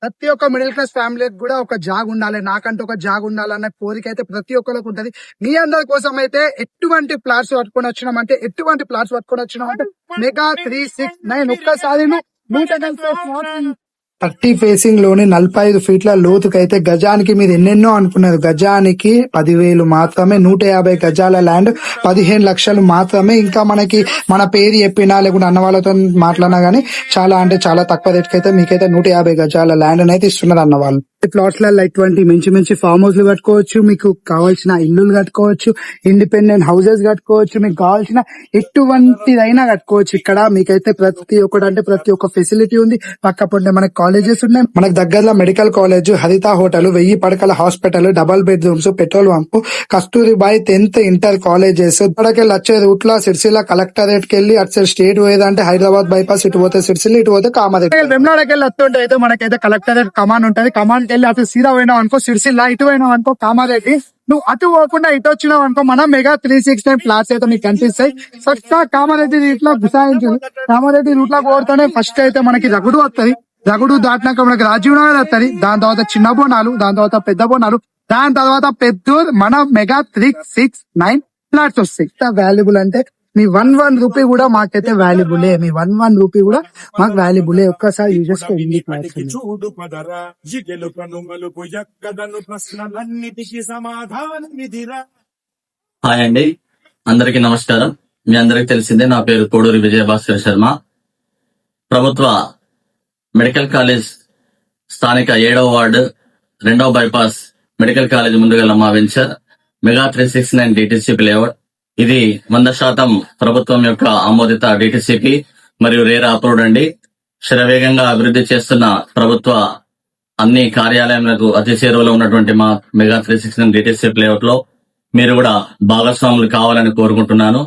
ప్రతి ఒక్క middle class ఫ్యామిలీకి కూడా ఒక జాగ్ ఉండాలి, నాకంటూ ఒక జాగ్ ఉండాలన్న కోరిక అయితే ప్రతి ఒక్కరికి ఉంటది. మీ అందరి కోసం అయితే ఎటువంటి ప్లాట్స్ పట్టుకొని వచ్చినామంటే మెగా 369 ఒక్కసారి 30 ఫేసింగ్ లోని 45 ఫీట్ల లోతుకైతే గజానికి మీరు ఎన్నెన్నో అనుకున్నారు. గజానికి 10,000 మాత్రమే. 150 గజాల ల్యాండ్ 15 లక్షలు మాత్రమే. ఇంకా మనకి మన పేరు చెప్పినా లేకుంటే అన్న వాళ్ళతో మాట్లాడినా గానీ చాలా అంటే చాలా తక్కువ రేట్కి అయితే మీకైతే 150 గజాల ల్యాండ్ అయితే ఇస్తున్నారు అన్న వాళ్ళు. ప్లాట్స్ లలో ఇటువంటి మంచి ఫామ్ హౌస్ కట్టుకోవచ్చు, మీకు కావాల్సిన ఇల్లులు కట్టుకోవచ్చు, ఇండిపెండెంట్ హౌసెస్ కట్టుకోవచ్చు, మీకు కావాల్సిన ఎటువంటిదైనా కట్టుకోవచ్చు. ఇక్కడ మీకైతే ప్రతి ఒక్క ఫెసిలిటీ ఉంది. పక్కపొంటే మనకి కాలేజెస్ ఉన్నాయి. మనకు దగ్గరలో మెడికల్ కాలేజ్, హరిత హోటల్, 1000 పడకల hospital, double bedrooms, petrol pump, Kasturibai 10th inter colleges. ఇక్కడికి వచ్చే రూట్ లో సిరిసిల్ల కలెక్టరేట్ కి వెళ్ళి అటు స్టేట్ పోయేదంటే హైదరాబాద్ బైపాస్, ఇటు పోతే సిరిసిల్ల, ఇటు పోతే కామారెడ్డి. వెమ్లాడకి వెళ్ళి వస్తుంటే అయితే మనకైతే కలెక్టరేట్ కమాన్ ఉంటది. కమాన్ వెళ్ళి అటు సీదా పోయినావు అనుకో సిరిసిల్ల, ఇటు పోయినావు అనుకో కామారెడ్డి. నువ్వు అటు పోకుండా ఇటు వచ్చినావు అనుకో మన మెగా 369 ప్లాట్స్ అయితే నీకు కనిపిస్తాయి. ఫస్ట్ కామారెడ్డి రూట్ లో గుసాయించింది. కామారెడ్డి రూట్ లో పోతేనే ఫస్ట్ అయితే మనకి రగుడు వస్తుంది. రగుడు దాటినాక మనకి రాజీవ్ నగర్ వస్తుంది. దాని తర్వాత చిన్న బోనాలు, దాని తర్వాత పెద్ద బోనాలు, దాని తర్వాత పెద్దూరు. మన మెగా 369 ఫ్లాట్స్ వస్తాయి. వాల్యుబుల్ అంటే మీ 1 రూపీ కూడా మాకైతే వాల్యుబులే. మీ 1 రూపీ కూడా మాకు వాల్యుబులే. ఒక్కసారి యూజ్ చేసుకోండి. హాయ్ అండి, అందరికీ నమస్కారం. మీ అందరికి తెలిసిందే, నా పేరు కోడూరి విజయభాస్కర్ శర్మ. ప్రభుత్వ మెడికల్ కాలేజ్ స్థానిక 7వ వార్డు 2వ బైపాస్ మెడికల్ కాలేజ్ ముందుగల మా వెంచర్ మెగా 369 డిటిసిపి లేఅవుట్. ఇది 100% ప్రభుత్వం యొక్క ఆమోదిత డిటిసిపి మరియు రేరా అప్రూవ్డ్ అండి. శరవేగంగా అభివృద్ధి చేస్తున్న ప్రభుత్వ అన్ని కార్యాలయాలకు అతి చేరువలో ఉన్నటువంటి మా మెగా 369 డిటిసిపి లేఅవుట్ లో మీరు కూడా భాగస్వాములు కావాలని కోరుకుంటున్నాను.